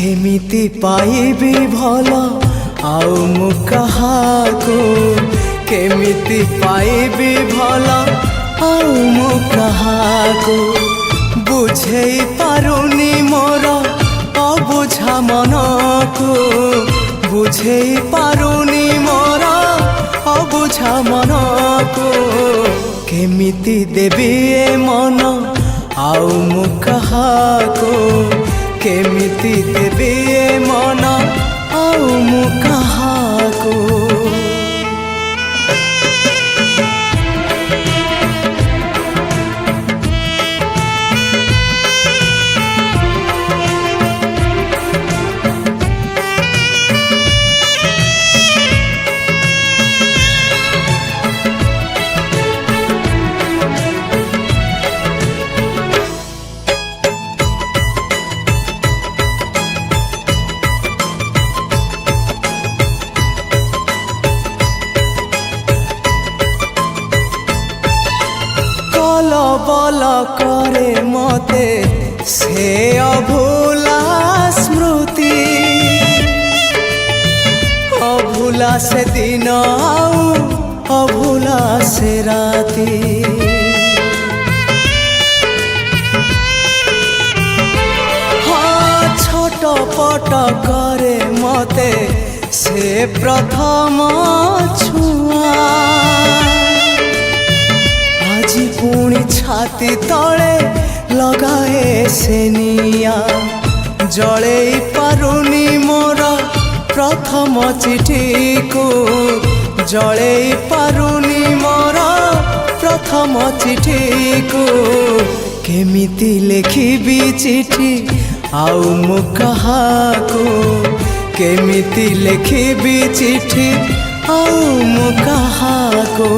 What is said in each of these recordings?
केमिति पाइबी भल आउ मु कहाको केमिति पाइबी भल आउ मु कहाको बुझेई पारुनी मोर अबुझा मनको बुझेई पारुनी मोर अबुझा मनको केमिति देबी ए मन आउ मु कहाको केमिति देबी ए मन आउ मु कहाको बल करे मते से अभूला स्मृति अभूला से दिन आउ अभूला से राती हाँ छोट पट करे मते से प्रथम छुआ आजी पुणी छाती तले लगाए से निया जले पारुनी मोर प्रथम चिठी को जले पारुनी मोर प्रथम चिठी को केमिति लिखिबी चिठी आउ मु कहाको केमिति लिखिबी चिठी आउ मु कहाको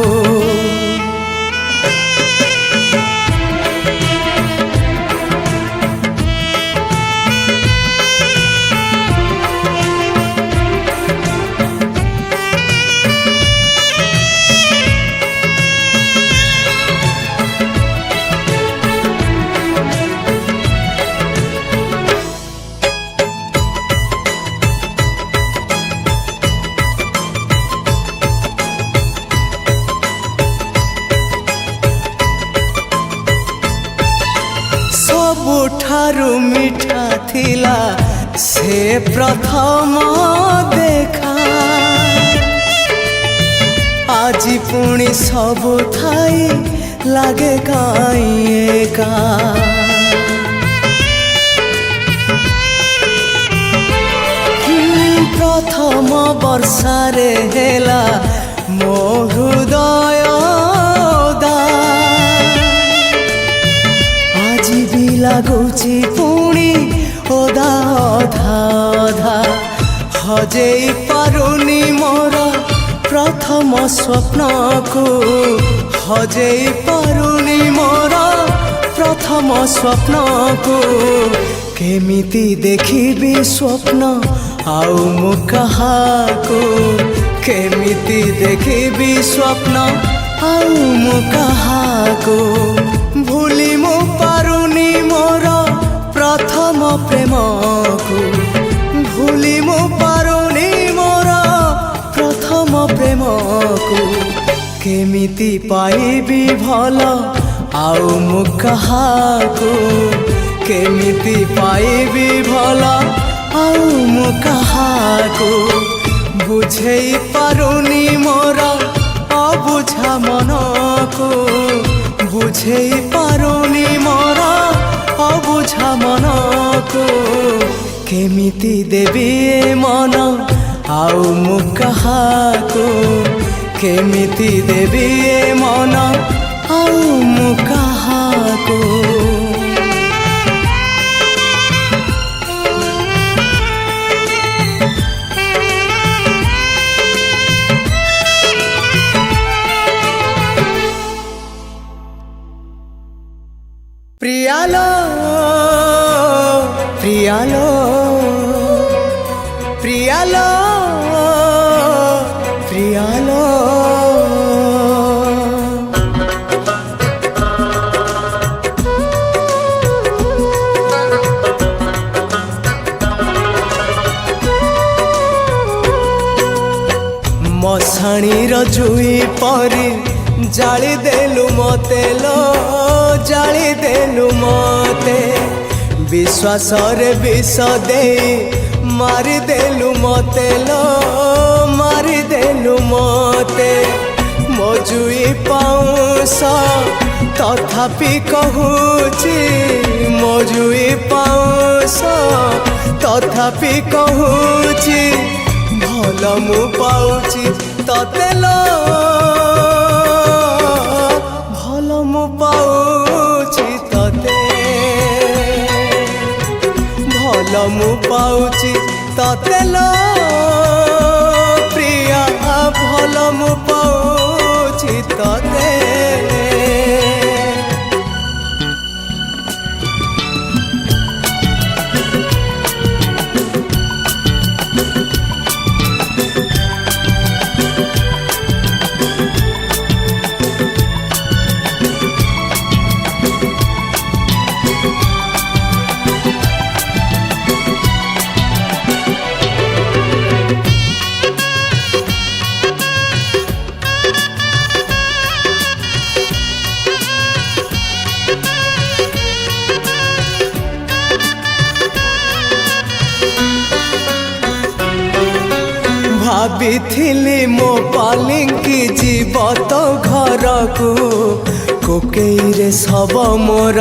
सबुठारु मीठा थिला से प्रथम देखा आजी पुणी सबु थाई लागे काई एका प्रथम वर्षारे हेला मो हृदय लगुची पुणी ओदा अधा अधा हजेई पारुनी मोर प्रथम स्वप्न को हजेई पारुनी मोर प्रथम स्वप्न को केमिति देखिबी स्वप्न आउ मु कहाको केमिति देखिबी स्वप्न आउ मु कहाको भूली मु पारुनी मोर प्रथम प्रेम को भूली मु पारुनी मोर प्रथम प्रेम को केमिति पाइबी भल आउ मु कहाको केमिति पाइबी भल आउ मु कहाको बुझेई पारुनी मोर अबुझा मनको बुझेई पारुनी मोर अबुझा मनको केमिति देबी ए मन आउ मु कहाको केमिति देबी ए मन आउ मु कहाको प्रियालो प्रियालो प्रियालो प्रियालो मशाणीर जुई परी जाली देलु मते लो जाली देलु मते विश्वास रे विष दे मारी देलु मते लो मारी देलु मते मो जुई पाउस तथापि कहूची मो जुई पाउस तथापि कहूची भल मु पाउची तते लो भल मु पाउची तते भल मु पाउची तते लो प्रिया भल मु पाउची तते भाभी मो पालिंकी जीव तो घर को कोकेरे सब मोर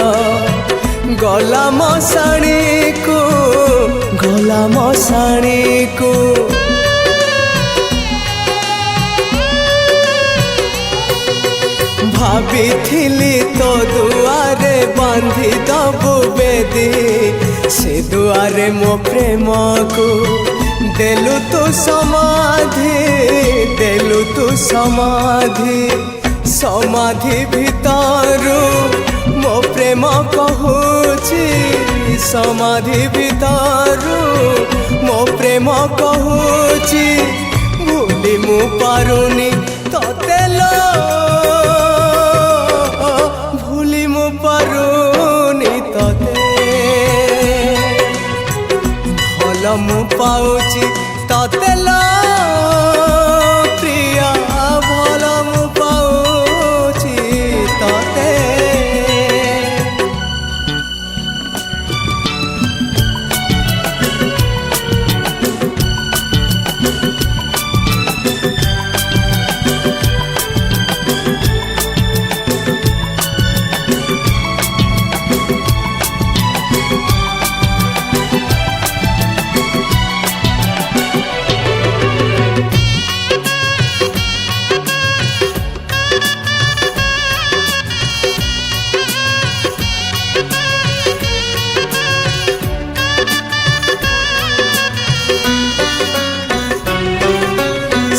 गला मशाणी को भाभी तो दुआरे बांधी दबु बेदी से दुआरे मो प्रेम को देलु तू समाधि समाधि भितरु मो प्रेम कहूची समाधि भितरु मो प्रेम कहूची भूली मु पारुनी तते लो भूली मु पारुनी तते भल मु पाउची तते लो प्रिया भल मु पाउची तते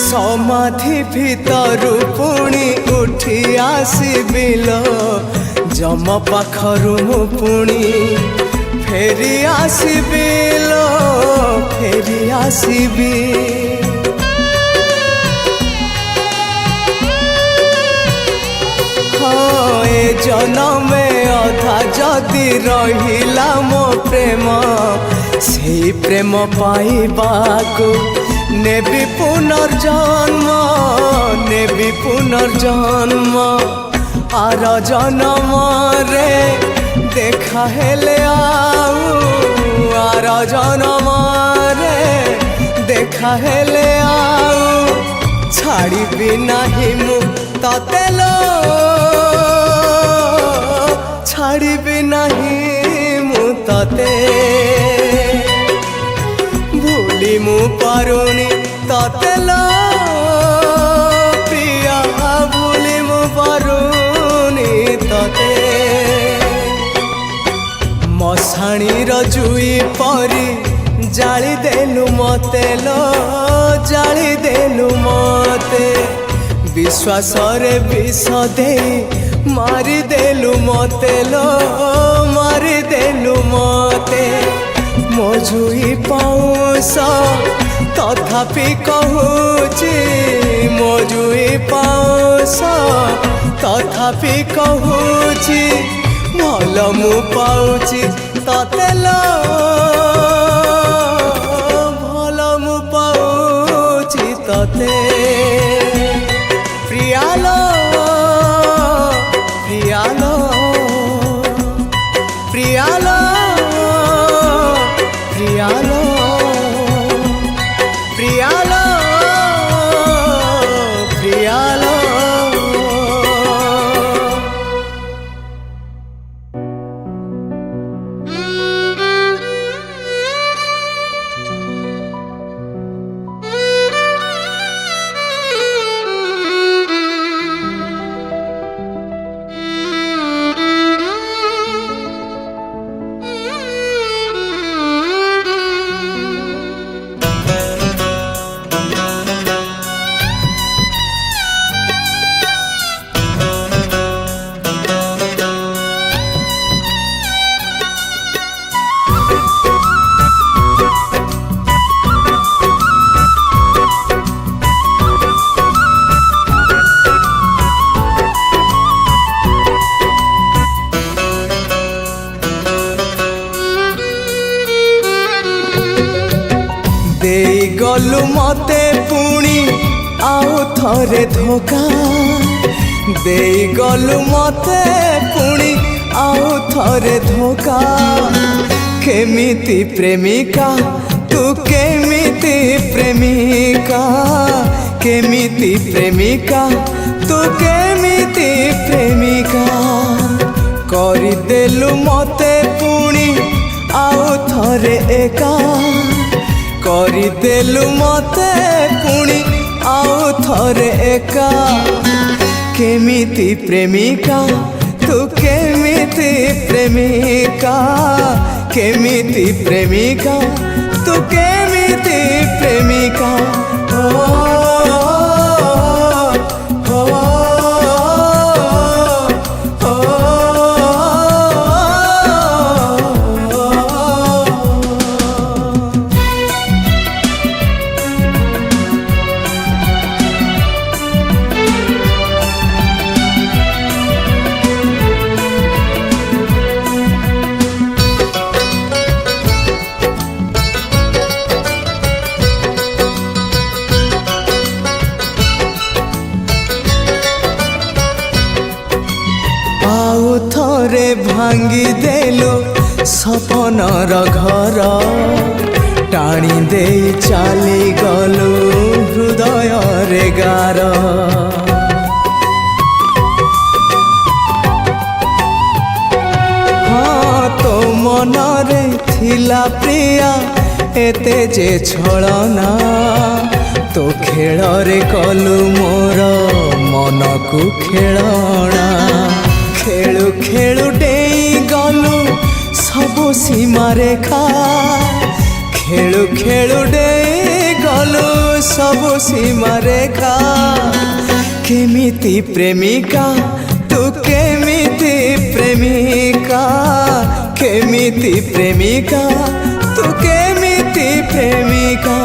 समाधि भितरु पुणी उठी आसबिल जम पाखरु मु पुणी फेरी आसबिल फेरी आसबी हाँ ए जनमे अधा जदि रहिला मो प्रेम से प्रेम पाइबाको नेबी पुनर्जन्म आर जन्म रे देखा हेले आउ आर जन्म रे देखा हेले आउ छाड़ी नाही मु तते लो छाड़ी नाही मु तते भूली मु पारुनी तते लो प्रिया भूली मु पारुनी तते मशाणीर जुई परी जाली देलु मते लो जाली देलु मते विश्वास रे विष दे मारी देलु मते लो मारी देलु मते मो जुई पाउस तथापि कहूची मो जुई पाउस तथापि कहूची भल मु पाउची तते लो भल मु पाउची तते। देई गलु मते पुणी आउ थरे धोखा देई गलु मते पुणी आउ थरे धोखा केमिति प्रेमिका तू केमिति प्रेमिका केमिति प्रेमिका तू केमिति प्रेमिका करदेलु मते पुणी आउ थरे एका करदेलु मते पुणी आउ थरे एका केमिति प्रेमिका तू केमिति प्रेमिका केमिति प्रेमिका तू केमिति प्रेमिका थरे भांगी देलो सपनर घर टाणी दे चली गलु हृदय रे गार हाँ तो मनरे थिला प्रिया एते जे छलना तो खेल रे कलु मोर मन को खेलना खेलु खेलु डेई गलु सबु सीमा रेखा खेलु खेलु डेई गलु सबु सीमा रेखा केमिति प्रेमिका तू केमिति प्रेमिका केमिति प्रेमिका तू केमिति प्रेमिका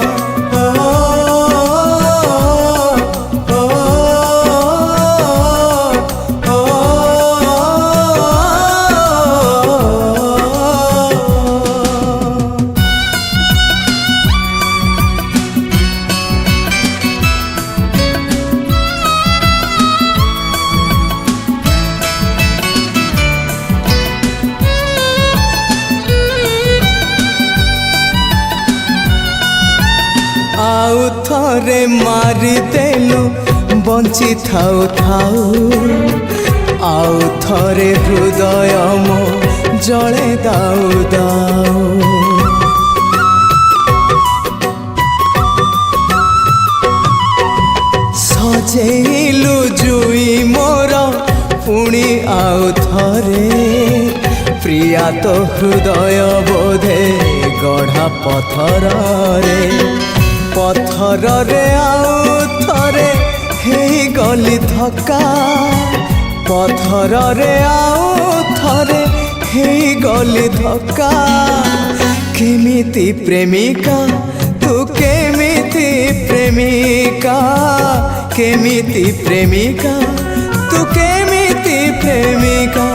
आउ थरे मारी देलु बंची थाउ थाउ आउ थरे हृदय मो जले दाउ दाउ सजेलु जुई मोर पुणी आउ थरे प्रिया तो हृदय बोधे गढ़ा पथर रे पथर रे आउ थरे हे गली धक्का पथर रे आउ थरे हे गली धक्का केमिति प्रेमिका तू केमिति प्रेमिका केमिति प्रेमिका तू केमिति प्रेमिका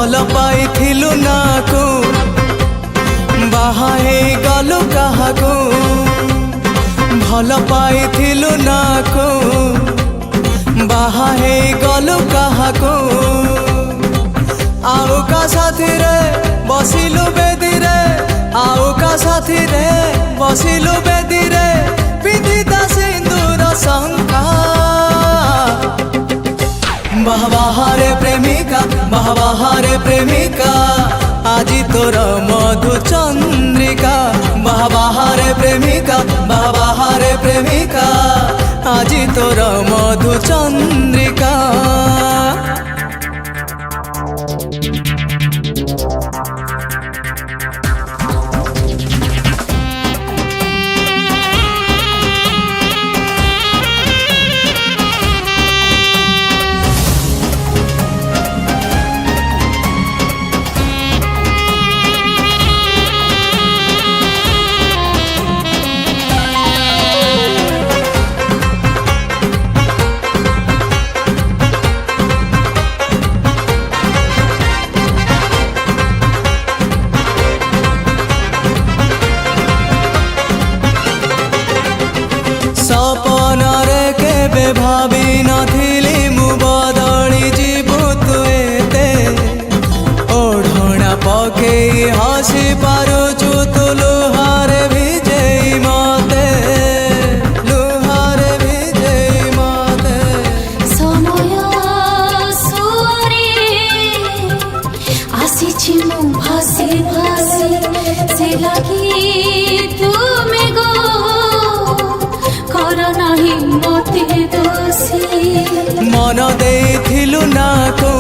भल पाइथिलु नाको बाहाई गलु काहाको भल पाइथिलु नाको बाहाई गलु काहाको आउ का साथी रे बसिलु बेदी रे आउ का साथी रे बसिलु बेदी रे पिंधिता सिंदूर शंका বাহারে প্রেমিকা বাহারে প্রেমিকা আজি তোর মধু চন্দ্রিকা বাহারে প্রেমিকা বাহারে প্রেমিকা আজি তোর মধু চন্দ্রিকা सपनरे केबे भाबी नथिली मु बदली जीवु तु एते ओढ़ना पकेई हसी पारुचु तु लुहारे भिजेई मते लुहारे भिजेई मते समय सुरे आसीछि मु भासी भासी से लागी तुमे गो मन देथिलु ना को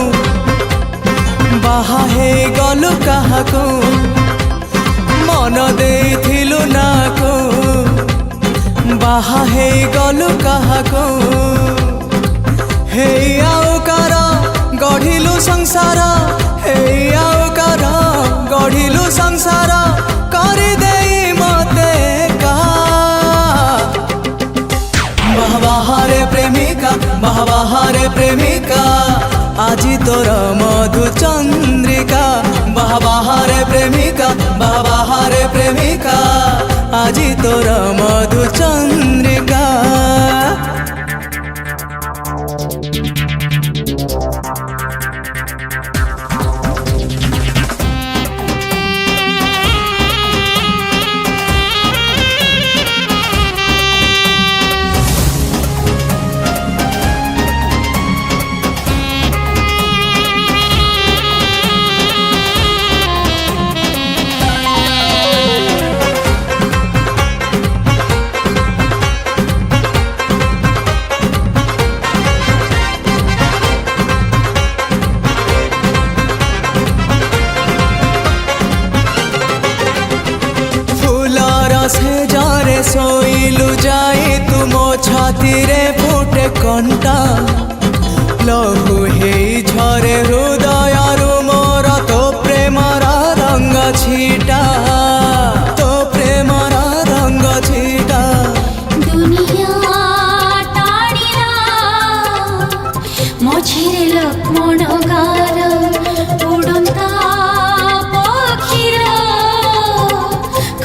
बाहा हे गलु काहाको मन देथिलु ना को बाहा हे गलु काहाको हे आउ कार गढ़िलु संसार हे आउ कार गढ़िलु संसार करि देई मते का बाहारे प्रेमिका बाहारे प्रेमिका আজি তোর মধু চন্দ্রিকা বাহারে প্রেমিকা বাহারে প্রেমিকা আজি তোর মধু চন্দ্রিকা से जारे सोइलु जाई तुम छाती रे फुटे कंटा लहु हेई झरे हृदय मोर तो प्रेमर रंग छीटा तो प्रेमर रंग छीटा दुनिया टाणिया मझिरे लक्ष्मण गार उड़ंता पक्षीर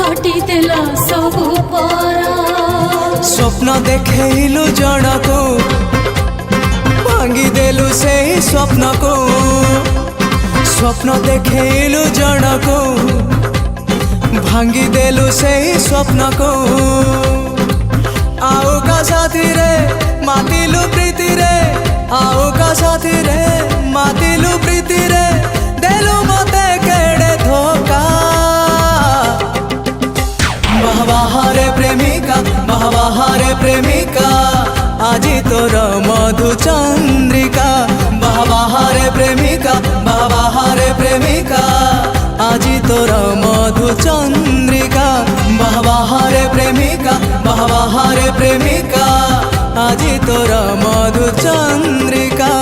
कटिदेला सबु पर स्वप्न देखैलु जणको भांगी देलु से स्वप्न को स्वप्न देखैलु जणको भांगी देलु से स्वप्न को आउ का साथी रे मातिलु प्रीति रे आउ का साथी रे मातिलु प्रीति रे देलु मते केड़े धोखा बाहारे प्रेमिका बाहारे प्रेमिका আজি তোর মধু চন্দ্রিকা বাহারে প্রেমিকা বাহারে প্রেমিকা আজি তোর মধু চন্দ্রিকা বাহারে প্রেমিকা বাহারে প্রেমিকা আজি তোর মধু চন্দ্রিকা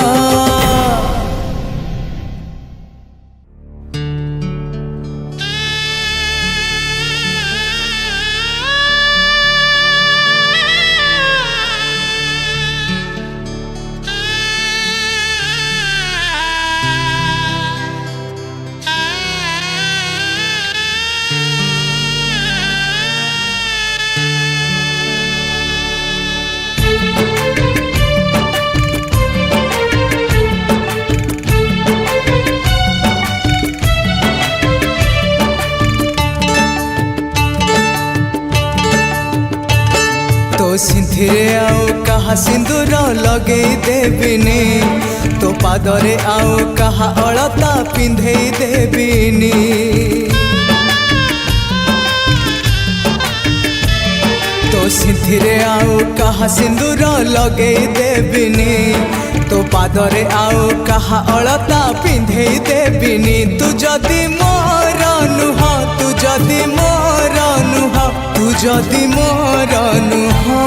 सिंधिरे आउ कहा सिंदूर लगे देविनी तो ପାଦରେ ଆଉ କାହା ଅଳତା ପିନ୍ଧେଇ ଦେବିନି। ତୋ ସିନ୍ଥିରେ ଆଉ କାହା ସିନ୍ଦୁର ଲଗେଇ ଦେବିନି। ତୋ ପାଦରେ ଆଉ କାହା ଅଳତା ପିନ୍ଧେଇ ଦେବିନି। ତୁ ଯଦି ମୋର ନୁହଁ, ତୁ ଯଦି ମୋର ନୁହଁ, ତୁ ଯଦି ମୋର ନୁହଁ,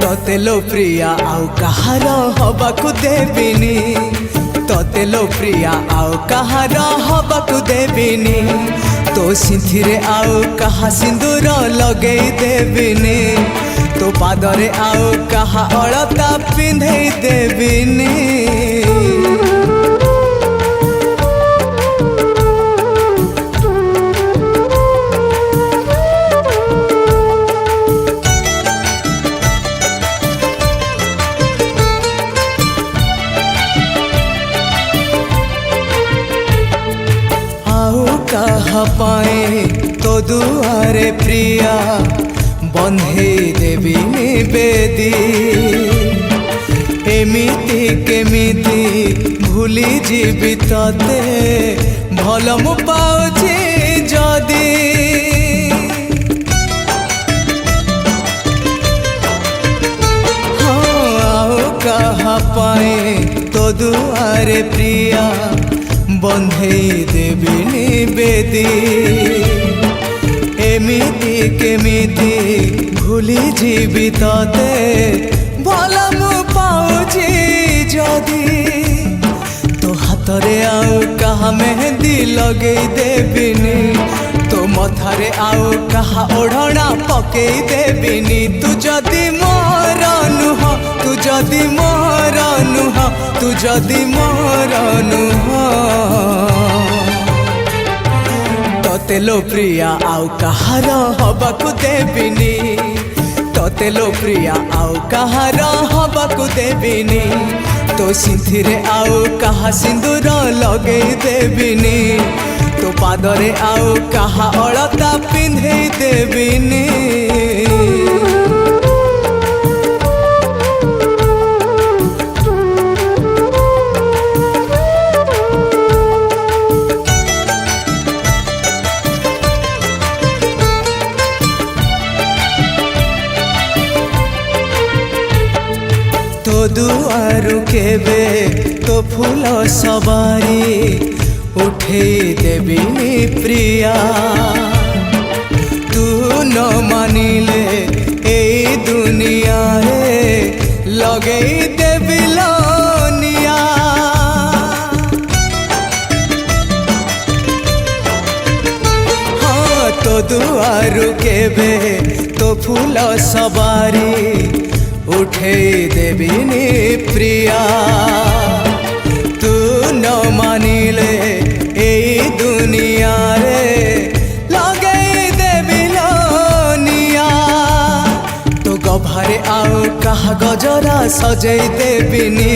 ତତେ ଲୋ ପ୍ରିୟା ଆଉ କାହାର ହବାକୁ ଦେବିନି। ତତେ ଲୋ ପ୍ରିୟା ଆଉ କାହାର ହବାକୁ ଦେବିନି। ତୋ ସିନ୍ଥିରେ ଆଉ କାହା ସିନ୍ଦୁର ଲଗେଇ ଦେବିନି। ତୋ ପାଦରେ ଆଉ କାହା ଅଳତା ପିନ୍ଧେଇ ଦେବିନି। କାହା ପାଇଁ ତୋ ଦୁଆରେ ପ୍ରିୟା ବନ୍ଧେଇ ଦେବିନି ବେଦୀ। ଏମିତି କେମିତି ଭୁଲି ଯିବି ତତେ ଭଲ ମୁଁ ପାଉଛି ଯଦି। ହଁ ଆଉ କାହା ପାଇଁ ତୋ ଦୁଆରେ ପ୍ରିୟା ବନ୍ଧେଇ ଦେବିନି ବେଦୀ। ଏମିତି କେମିତି ଭୁଲି ଯିବି ତତେ ଭଲ ମୁଁ ପାଉଛି ଯଦି। ତୋ ହାତରେ ଆଉ କାହା ମେହେନ୍ଦି ଲଗେଇ ଦେବିନି। ତୋ ମଥାରେ ଆଉ କାହା ଓଢ଼ଣା ପକେଇ ଦେବିନି। ତୁ ଯଦି ମୋର ନୁହଁ, ତୁ ଯଦି ମୋର ନୁହଁ, ତୁ ଯଦି ମୋର ନୁହଁ, ତତେ ଲୋ ପ୍ରିୟା ଆଉ କାହାର ହବାକୁ ଦେବିନି। ତତେ ଲୋ ପ୍ରିୟା ଆଉ କାହାର ହବାକୁ ଦେବିନି। ତୋ ସିନ୍ଥିରେ ଆଉ କାହା ସିନ୍ଦୁର ଲଗେଇ ଦେବିନି। ତୋ ପାଦରେ ଆଉ କାହା ଅଳତା ପିନ୍ଧେଇ ଦେବିନି। ତୋ ଦୁଆରୁ କେବେ ତୋ ଫୁଲ ସବାରି ଉଠେଇ ଦେବିନି ପ୍ରିୟା। ତୁ ନ ମାନିଲେ ଏଇ ଦୁନିଆରେ ଲଗେଇ ଦେବି ଲୋ ନିଆଁ। ହଁ ତୋ ଦୁଆରୁ କେବେ ତୋ ଫୁଲ ସବାରି ଉଠେଇ ଦେବିନି ପ୍ରିୟା। ତୁ ନ ମାନିଲେ ଏଇ ଦୁନିଆରେ ଲଗେଇ ଦେବି ଲୋ ନିଆଁ। ତୋ ଗଭାରେ ଆଉ କାହା ଗଜରା ସଜେଇ ଦେବିନି।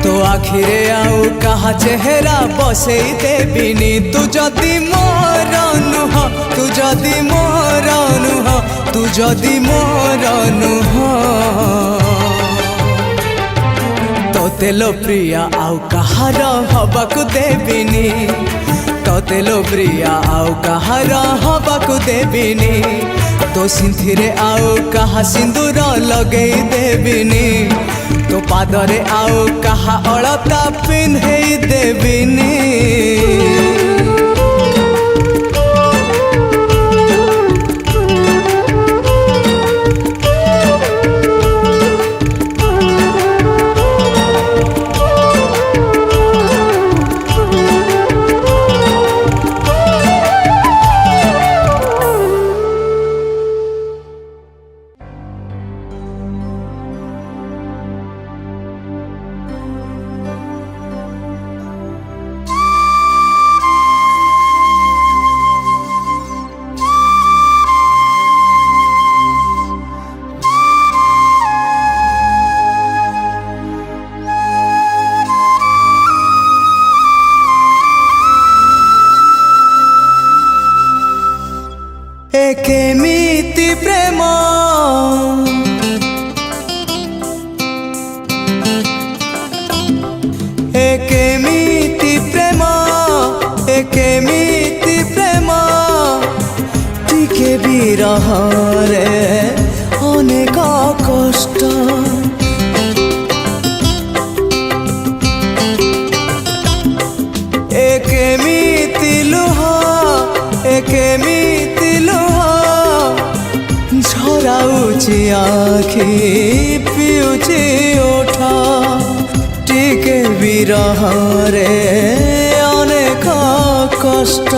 ତୋ ଆଖିରେ ଆଉ କାହା ଚେହେରା ବସେଇ ଦେବିନି। ତୁ ଯଦି ମୋର ନୁହଁ, ତୁ ଯଦି ମୋର ନୁହଁ, ତୁ ଯଦି ମୋର ନୁହଁ, ତତେ ଲୋ ପ୍ରିୟା ଆଉ କାହାର ହବାକୁ ଦେବିନି। ତତେ ଲୋ ପ୍ରିୟା ଆଉ କାହାର ହବାକୁ ଦେବିନି। ତୋ ସିନ୍ଥିରେ ଆଉ କାହା ସିନ୍ଦୁର ଲଗେଇ ଦେବିନି। ତୋ ପାଦରେ ଆଉ କାହା ଅଳତା ପିନ୍ଧେଇ ଦେବିନି। বিরহরে অনেক কষ্ট কেমিতি লুহ কেমিতি লুহ ঝরাউছি আখি পিউছি ওঠ টিকে বিরহরে অনেক কষ্ট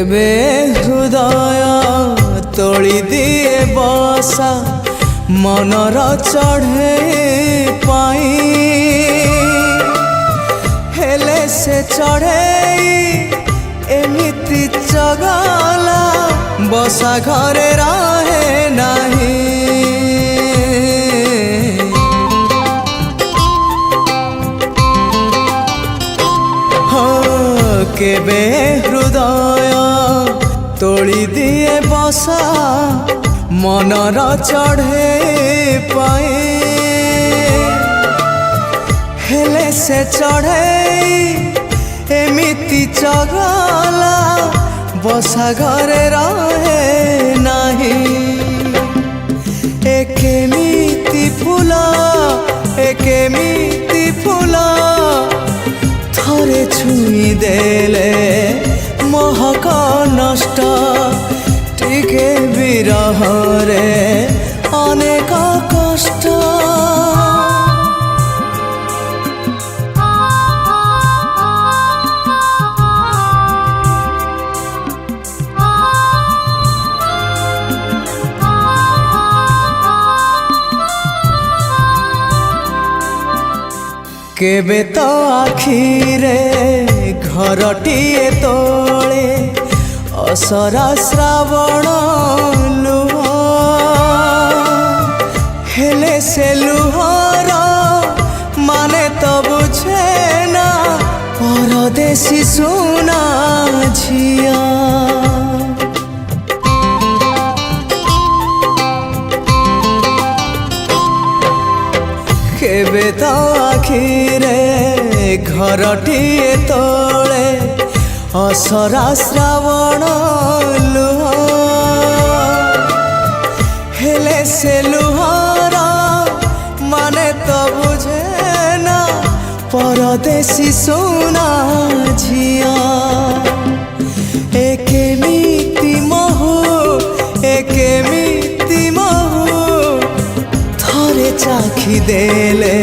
কেবে হৃদয় তোলি দিয়ে বসা মনর চঢ়ে পাই হেলে সে চঢ়ে এমিতি চগলা বসা ঘরে রহে নাহি কেবে হৃদয় তোলি দিয়ে বসা মনর চঢ়ে পাই হেলে সে চঢ়ে এমিতি চগলা বসা ঘরে রহে নাহি কেমিতি ফুল কেমিতি ফুল থরে ছুঁই দেলে মহক নষ্ট টিকে বিরহরে অনেক কষ্ট কেবে তো আখিরে ঘরটিয়ে তোলে অসরা শ্রাবণ লুহ হেলে সে লুহর মানে তো বুঝে না পরদেশী সুনা ঝিয়া কেবে তো আখিরে ঘরটিয়ে তোলে অসরা শ্রাবণ লুহ হেলে সে লুহর মানে তো বুঝে না পরদেশী সোনা ঝিয়া কেমিতি মহু কেমিতি মহু থরে চাখি দেলে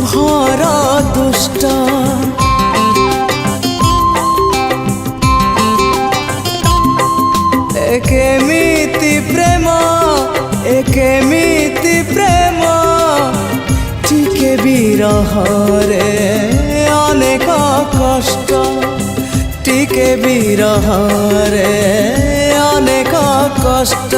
ভর দুষ্ট কেমিতি প্রেম কেমিতি প্রেম টিকে বিরহরে অনেক কষ্ট টিকে বিরহরে অনেক কষ্ট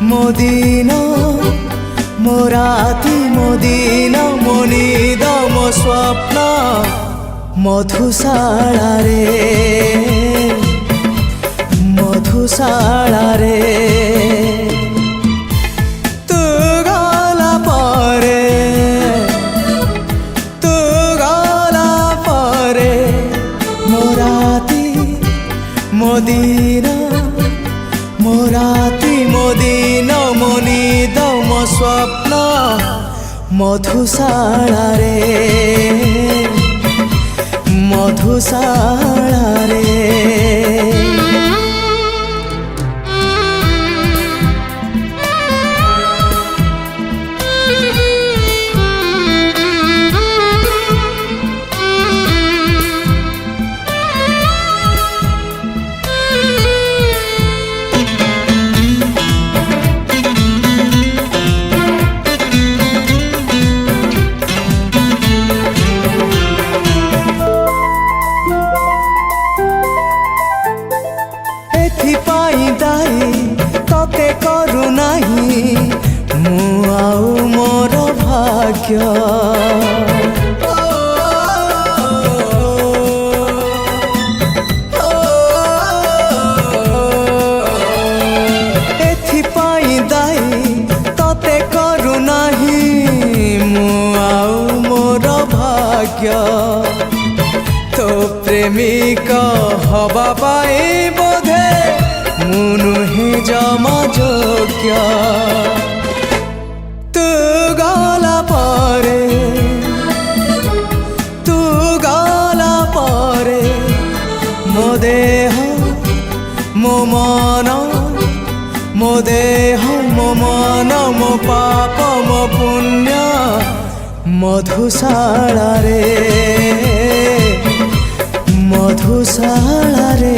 মোদিন মোরাতি মোদিন মনিদ মো স্বপ্ন মধুশালারে মধুশালারে তু ମଧୁଶାଳା ରେ ମଧୁଶାଳା ରେ तते करू नहीं मु आउ मोर भाग्य एथिपाई दाई तते करू नहीं मु आउ मोर भाग्य तो प्रेमिक हवा पाई बोधे मु नुहे जमा योग्य तू गला परे मो देह मो मन मो देह मो मन मो पाप मो पुण्य मधुशाला रे मधुशाला रे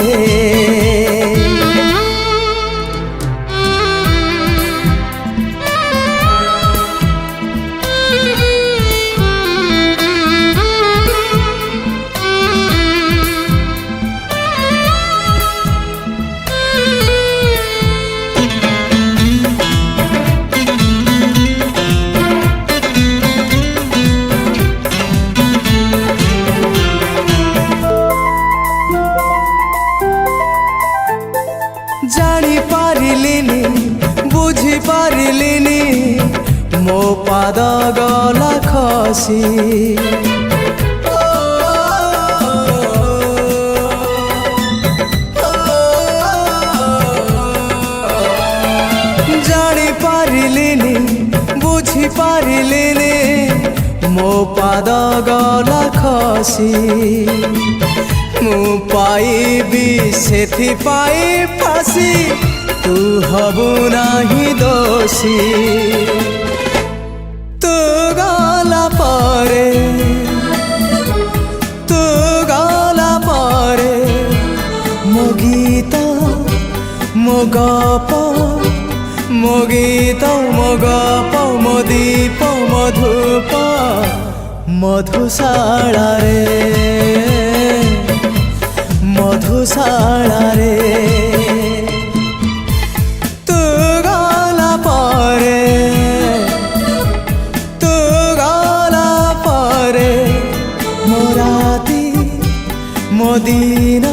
जानी पारिलिनी बुझी पारिलिनी मो पाद गला खसी जानी पारिलिनी बुझी पारिलिनी मो पाद गला खसी मु पाइबी सेथि पाई फासी तू हबु नाही दोषी तू गला परे मो गीत मो गप मो गीत मो गप मो दीप मधुप मधुशाला रे मधुशाला रे तू गला परे मोराती मोदीन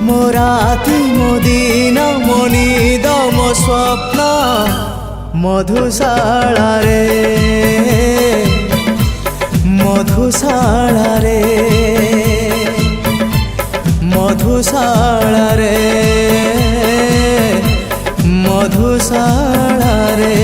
मोराती मोदीन मो निद मो स्वप्न मधुशाला रे मधुशाला रे मधुशाला रे मधुशाला रे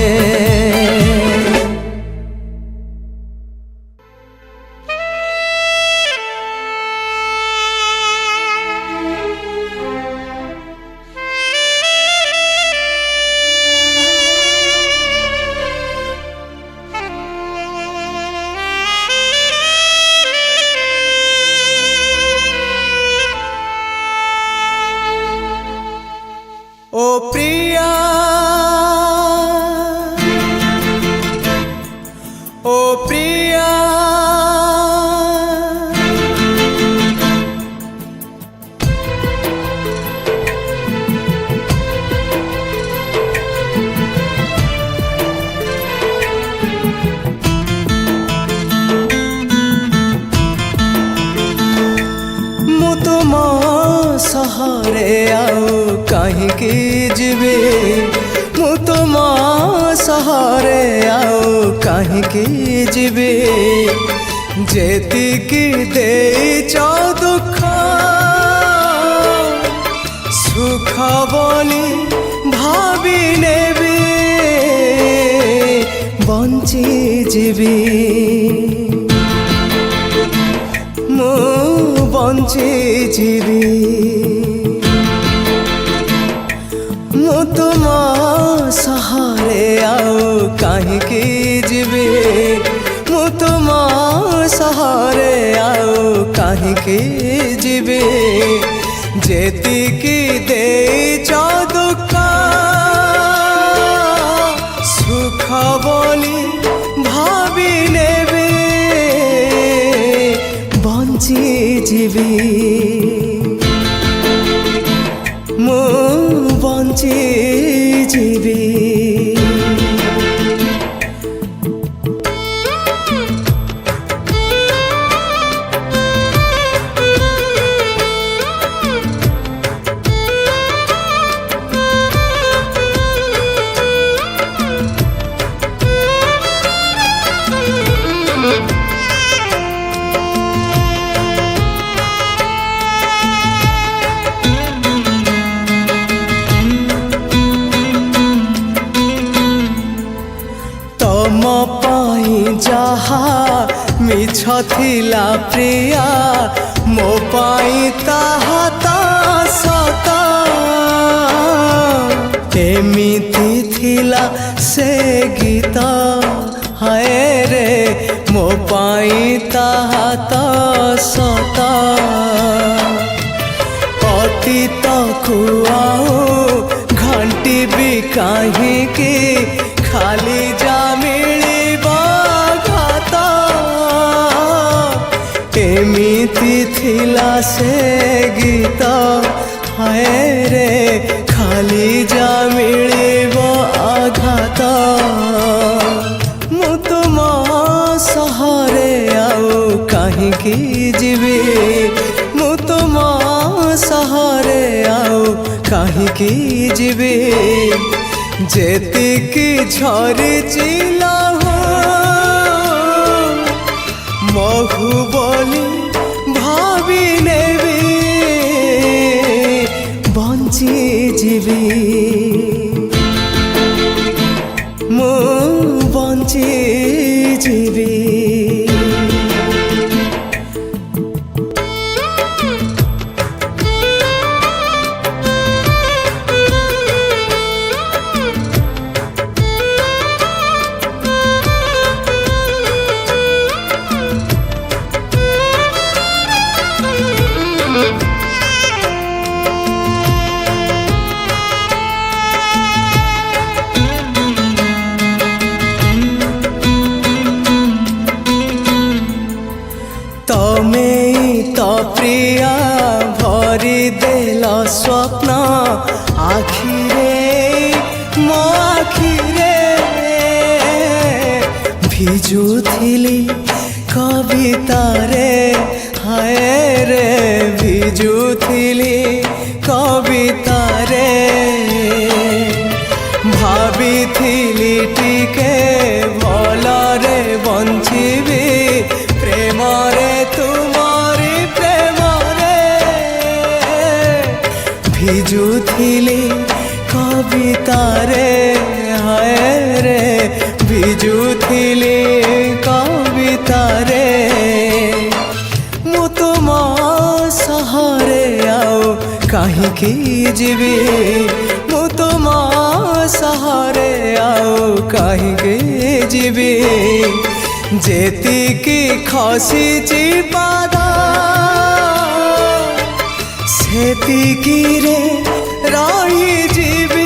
ओ प्रिया ओ प्रिया मु तुम सहरे आउ कहीं जीवे मु तुम सहरे आउ कहीं जीवे जेतिकी देइच दुख सुख बोली भावी नेबी ବଞ୍ଚି ଯିବି ମୁଁ ବଞ୍ଚି ଯିବି ମୁଁ ତୁମ ସହାରେ ଆଉ କାହିଁକି ଯିବି ମୁଁ ତୁମ ସହାରେ ଆଉ କାହିଁକି ଯିବି ଯେତିକି ଦେଇଛ ଦୁଃଖ ସୁଖ ବୋଲି ଭାବି ନେବି ବଞ୍ଚି ଯିବି ମୁଁ ବଞ୍ଚି ଯିବି ତମ ପାଇଁ ଯାହା ମିଛ ଥିଲା ପ୍ରିୟା ମୋ ପାଇଁ ତାହା ତ ସତ ଏମିତି ଥିଲା ସେ ଗୀତ ହାୟ ରେ ମୋ ପାଇଁ ତାହା ତ ସତ ଅତୀତକୁ ଆଉ ଘାଣ୍ଟିବି କାହିଁକି ଖାଲି ଯା ମିଳିବ ଘାତ ଏମିତି ଥିଲା ସେ ଗୀତ ହାୟ ରେ ଖାଲି ଯା ମିଳିବ ଆଘାତ ମୁଁ ତୁମ ସହାରେ ଆଉ କାହିଁକି ଯିବି ମୁଁ ତୁମ ସହାରେ ଆଉ କାହିଁକି ଯିବି ଯେତିକି ଝରିଛି ଲହୁ ମହୁ ବୋଲି ଭାବି ନେବି ବଞ୍ଚି ଯିବି ମୁଁ ବଞ୍ଚି ଯିବି ତମେ ତ ପ୍ରିୟା ଭରି ଦେଲ ସ୍ୱପ୍ନ ଆଖିରେ ମୋ ଆଖିରେ ଭିଜୁଥିଲି କବିତାରେ ହାୟ ରେ ଭିଜୁଥିଲି କବିତାରେ ଭାବିଥିଲି ଟିକେ ଭଲରେ ବଞ୍ଚିବି ପ୍ରେମରେ ତୁମରି ପ୍ରେମରେ ଭିଜୁଥିଲି କବିତାରେ ହାୟ ରେ ଭିଜୁଥିଲି କବିତାରେ ମୁଁ ତୁମ ସହାରେ ଆଉ କାହିଁକି ଯିବି ମୁଁ ତୁମ ସହାରେ ଆଉ କାହିଁକି ଯିବି ଯେତିକି ଖସିଛି ପାଦ ସେତିକିରେ ରହିଯିବି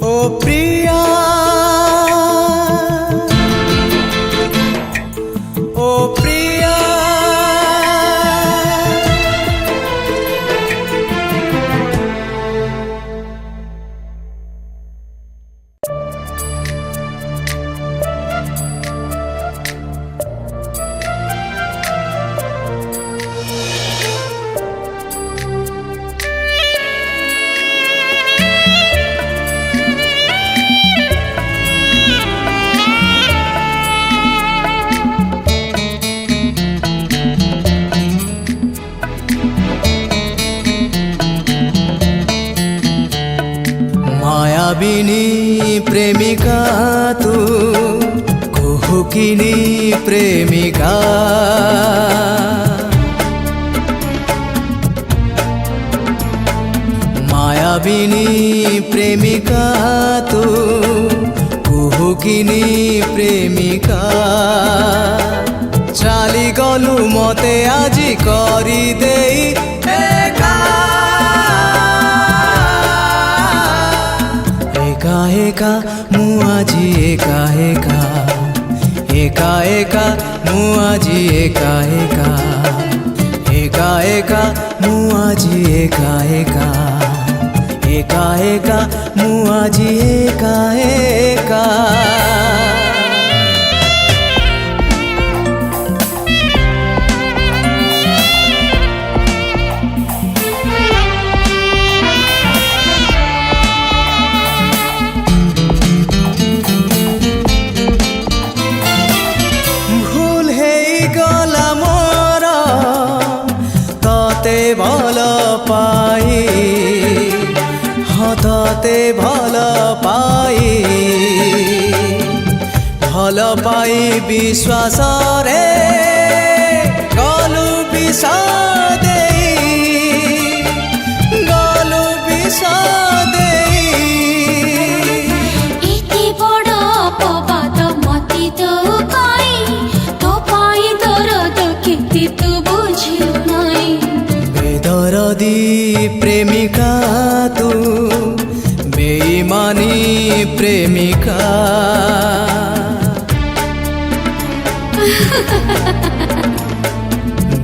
ଓ ପ୍ରିୟା ଓ ପ୍ରିୟା মায়াবিনী প্রেমিকা তু কুহুকিনী প্রেমিকা মায়াবিনী প্রেমিকা তু কুহুকিনী প্রেমিকা চালি গলু মতে আজি করি দেই একা একা একা মু আজি একা একা একা একা মু আজি একা একা একা একা মু আজি একা একা একা একা মু আজি একা একা ভুল হেই গলা মোর ততে ভাল পাই ততে ভাল পাই ভাল পাই বিশ্বাসরে গলু বিষ দেই গলু বিষ দেই এতে বড় অপবাদ মতি দৌ কাই তো পাই দরদ কেতে তু বুঝিলু নাই বেদরদি প্রেমিকা তু বেঈমানি প্রেমিকা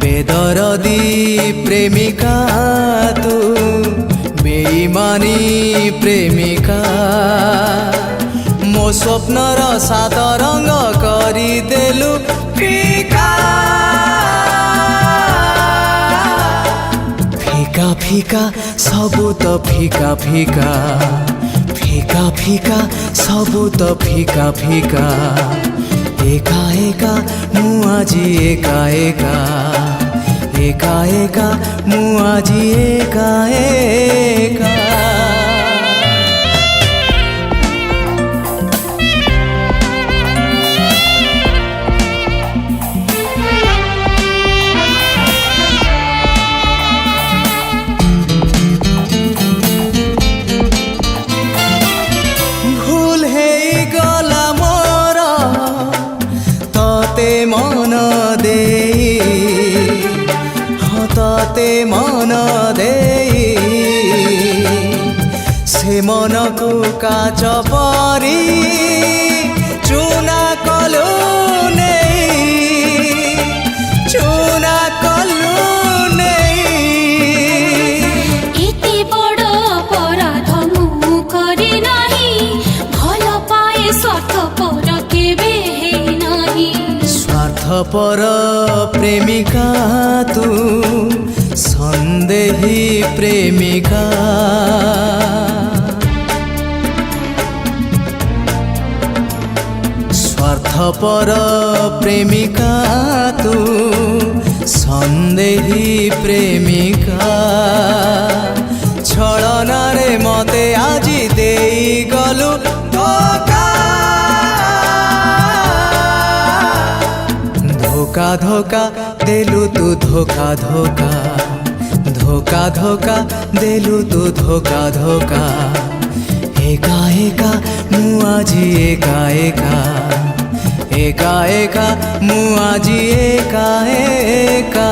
বেদরদি প্রেমিকা তু বেঈমানি প্রেমিকা মো স্বপ্নর সাত রঙ করি দেলু ফিকা ফিকা ফিকা সবু তো ফিকা ফিকা ফিকা ফিকা সবু তো ফিকা ফিকা একা একা মু আজি একা একা একা একা মু আজি একা একা ভুল হেই গলা মোর ততে মন দেই ততে মন দেই সে মনকু কাচ পরি চুনা কলু নেই চুনা কলু নেই এতে বড় অপরাধ মু করি নাহি ভাল পায়ে স্বার্থপর কেবে হেই নাহি স্বার্থপর প্রেমিকা তু সন্দেহী প্রেমিকা স্বার্থপর প্রেমিকা তু সন্দেহী প্রেমিকা ছলনারে মতে আজি দেই গলু ধোকা ধোকা ধোকা দেলু তু ধোকা ধোকা ধোকা ধোকা দেলু তু ধোকা ধোকা একা একা মু আজি একা একা একা একা মু আজি একা একা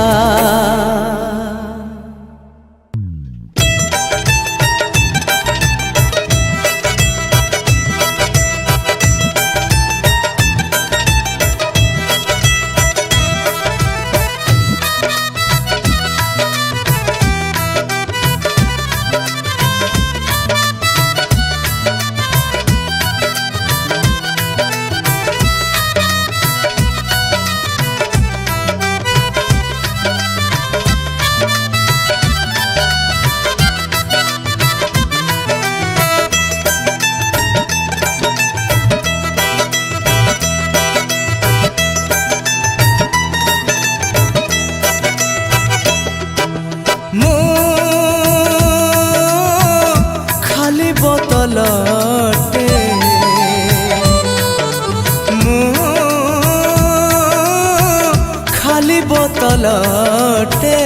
बोतलटे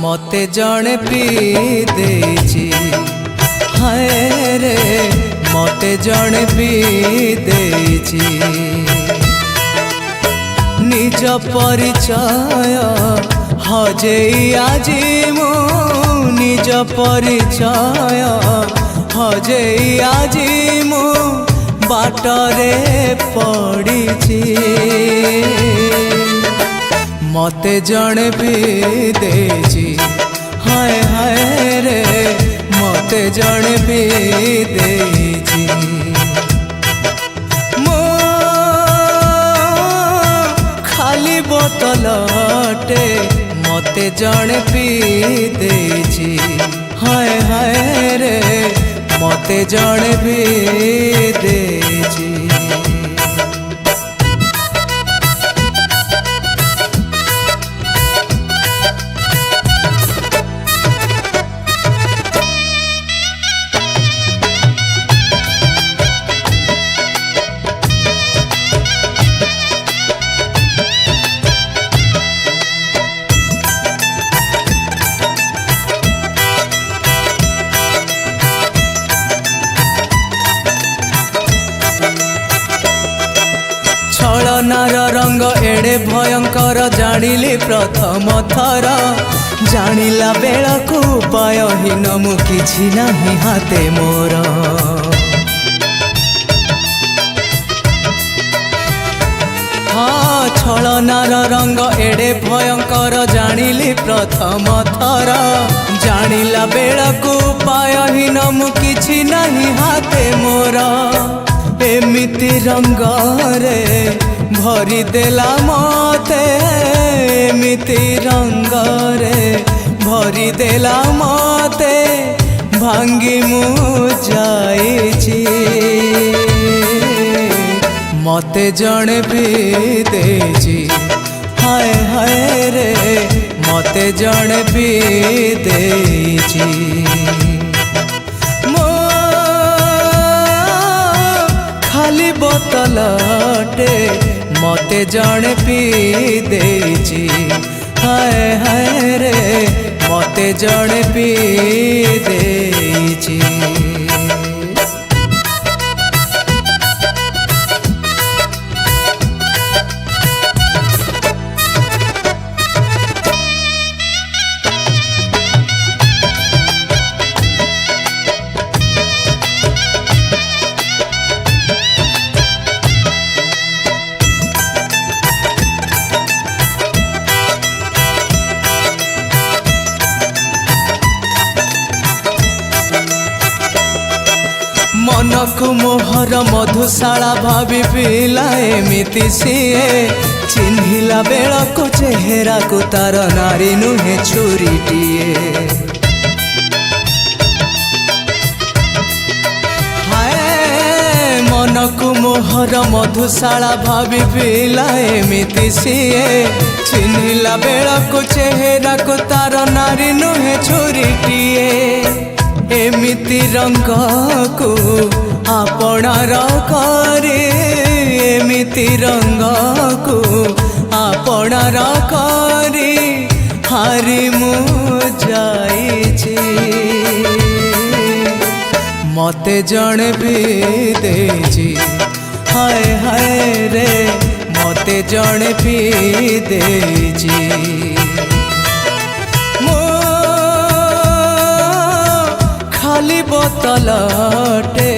मते जणे पी देछि हाय रे मते जणे पी देछि निज परिचय हजेई आजी मु निज परिचय हजेई आजी मु बाटरे पड़िछि मते जणे भी देछि हाय हाय रे मते जणे भी देछि मो खाली बोतलटे मते जणे पी देछि हाय हाय रे मते जणे भी देछि छलनार रंग एड़े भयंकर जानिली प्रथम थर जानिला बेलकू उपायहीन मु किछि नाही हाते मोर हाँ छलनार रंग एड़े भयंकर जानिली प्रथम थर जानिला बेलकू उपायहीन मु किछि नाही हाते मोर एमिति रंग रे भरी देला मते एमिति रंग रे भरी देला मते भांगी मु जाइछि मते जणे भी देछि हाय हाय रे मते जणे भी देछि खाली बोतलटे मते जणे पी देछि हाय हाय रे मते जणे पी देछि मनकु मोहर मधुशाला भावी पिला एमिति सीए चिन्हिला बेलको चेहरा को तार नारी नुहे छुरीटिए हाय मनकु मोहर मधुशाला भावी पिला एमिति सीए चिन्हिला बेलको चेहरा को तार नारी नुहे छुरीटिए एमिति रंग को आपणार करे एमिति रंग को आपणार करे हारी मु जाइछि मते जणे भी देछि हाय हाय रे मते जणे भी देछि खाली बोतलटे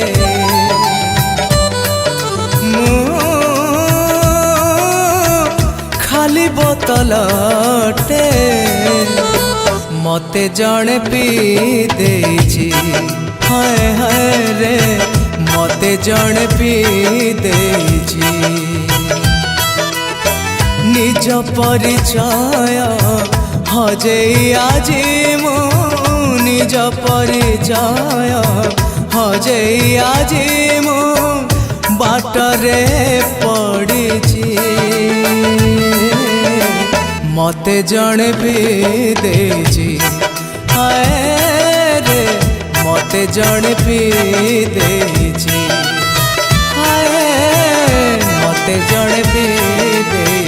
खाली बोतलटे मते जणे पी देछि हाय हाय रे मते जणे पी देछि निज परिचय हजेई आजी मु निज परिचय हजेई आजी मु बाटरे पड़िछि मते जणे भी देछि हाय रे मते जणे भी देछि हाय मते जणे भी देछि।